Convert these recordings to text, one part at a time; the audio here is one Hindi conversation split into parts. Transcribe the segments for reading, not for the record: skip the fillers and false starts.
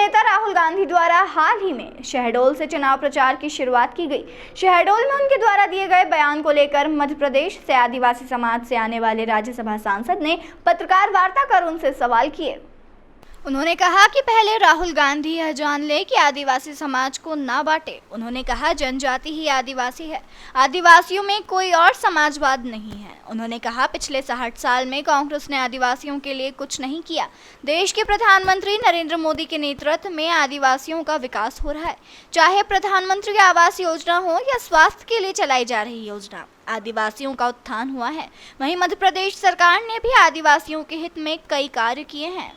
नेता राहुल गांधी द्वारा हाल ही में शहडोल से चुनाव प्रचार की शुरुआत की गई। शहडोल में उनके द्वारा दिए गए बयान को लेकर मध्य प्रदेश से आदिवासी समाज से आने वाले राज्यसभा सांसद ने पत्रकार वार्ता कर उनसे सवाल किए। उन्होंने कहा कि पहले राहुल गांधी यह जान ले कि आदिवासी समाज को ना बांटे। उन्होंने कहा जनजाति ही आदिवासी है, आदिवासियों में कोई और समाजवाद नहीं है। उन्होंने कहा पिछले 60 साल में कांग्रेस ने आदिवासियों के लिए कुछ नहीं किया। देश के प्रधानमंत्री नरेंद्र मोदी के नेतृत्व में आदिवासियों का विकास हो रहा है, चाहे प्रधानमंत्री आवास योजना हो या स्वास्थ्य के लिए चलाई जा रही योजना। आदिवासियों का उत्थान हुआ है। वहीं मध्य प्रदेश सरकार ने भी आदिवासियों के हित में कई कार्य किए हैं।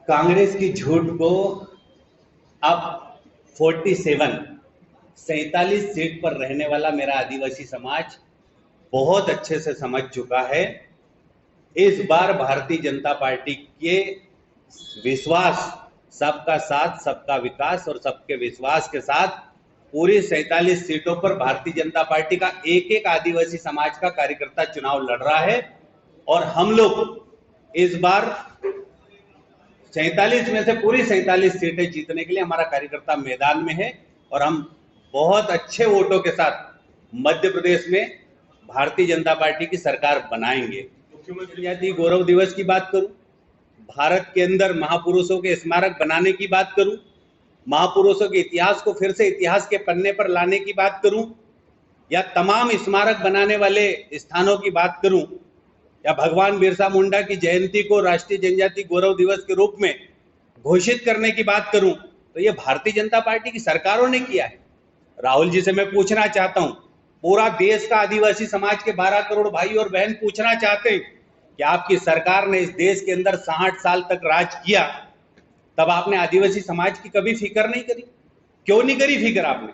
कांग्रेस की झूठ को अब 47 सीट पर रहने वाला मेरा आदिवासी समाज बहुत अच्छे से समझ चुका है। इस बार भारतीय जनता पार्टी के विश्वास, सबका साथ सबका विकास और सबके विश्वास के साथ पूरी 47 सीटों पर भारतीय जनता पार्टी का एक एक आदिवासी समाज का कार्यकर्ता चुनाव लड़ रहा है। और हम लोग इस बार 47 में से पूरी 47 सीटें जीतने के लिए हमारा कार्यकर्ता मैदान में है और हम बहुत अच्छे वोटों के साथ मध्य प्रदेश में भारतीय जनता पार्टी की सरकार बनाएंगे। मुख्यमंत्री जनजातीय गौरव दिवस की बात करूं, भारत के अंदर महापुरुषों के स्मारक बनाने की बात करूं, महापुरुषों के इतिहास को फिर से इतिहास के पन्ने पर लाने की बात करूं, या तमाम स्मारक बनाने वाले स्थानों की बात करूं, या भगवान बिरसा मुंडा की जयंती को राष्ट्रीय जनजातीय गौरव दिवस के रूप में घोषित करने की बात करूं, तो ये भारतीय जनता पार्टी की सरकारों ने किया है। राहुल जी से मैं पूछना चाहता हूं, पूरा देश का आदिवासी समाज के 12 करोड़ भाई और बहन पूछना चाहते हैं कि आपकी सरकार ने इस देश के अंदर 60 साल तक राज किया, तब आपने आदिवासी समाज की कभी फिक्र नहीं करी? क्यों नहीं करी फिक्र आपने?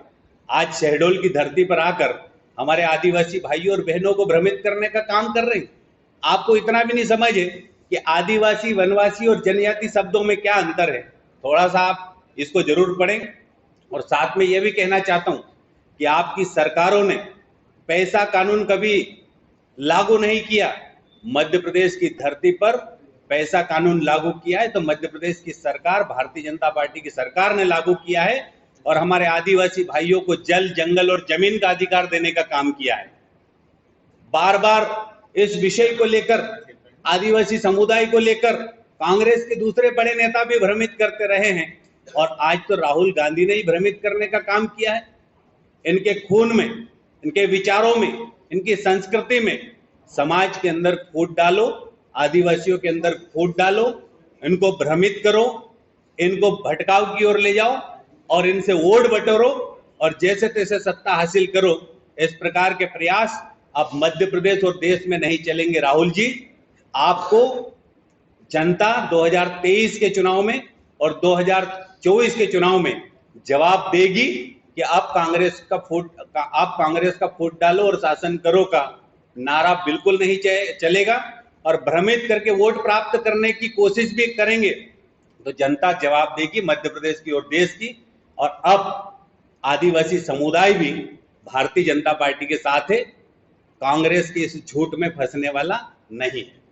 आज शहडोल की धरती पर आकर हमारे आदिवासी भाइयों और बहनों को भ्रमित करने का काम कर रहे हैं। आपको इतना भी नहीं समझ है कि आदिवासी, वनवासी और जनजाति शब्दों में क्या अंतर है। थोड़ा सा आप इसको जरूर पढ़ें। और साथ में यह भी कहना चाहता हूं कि आपकी सरकारों ने पैसा कानून कभी लागू नहीं किया। मध्य प्रदेश की धरती पर पैसा कानून लागू किया है तो मध्य प्रदेश की सरकार, भारतीय जनता पार्टी की सरकार ने लागू किया है और हमारे आदिवासी भाइयों को जल, जंगल और जमीन का अधिकार देने का काम किया है। बार बार इस विषय को लेकर, आदिवासी समुदाय को लेकर कांग्रेस के दूसरे बड़े नेता भी भ्रमित करते रहे हैं और आज तो राहुल गांधी ने ही भ्रमित करने का काम किया है। इनके खून में, इनके विचारों में, इनकी संस्कृति में समाज के अंदर फूट डालो, आदिवासियों के अंदर फूट डालो, इनको भ्रमित करो, इनको भटकाव की ओर ले जाओ और इनसे वोट बटोरो और जैसे तैसे सत्ता हासिल करो। इस प्रकार के प्रयास अब मध्य प्रदेश और देश में नहीं चलेंगे। राहुल जी, आपको जनता 2023 के चुनाव में और 2024 के चुनाव में जवाब देगी कि आप कांग्रेस का फूट डालो और शासन करो का नारा बिल्कुल नहीं चलेगा और भ्रमित करके वोट प्राप्त करने की कोशिश भी करेंगे तो जनता जवाब देगी मध्य प्रदेश की और देश की। और अब आदिवासी समुदाय भी भारतीय जनता पार्टी के साथ है, कांग्रेस की इस झूठ में फंसने वाला नहीं है।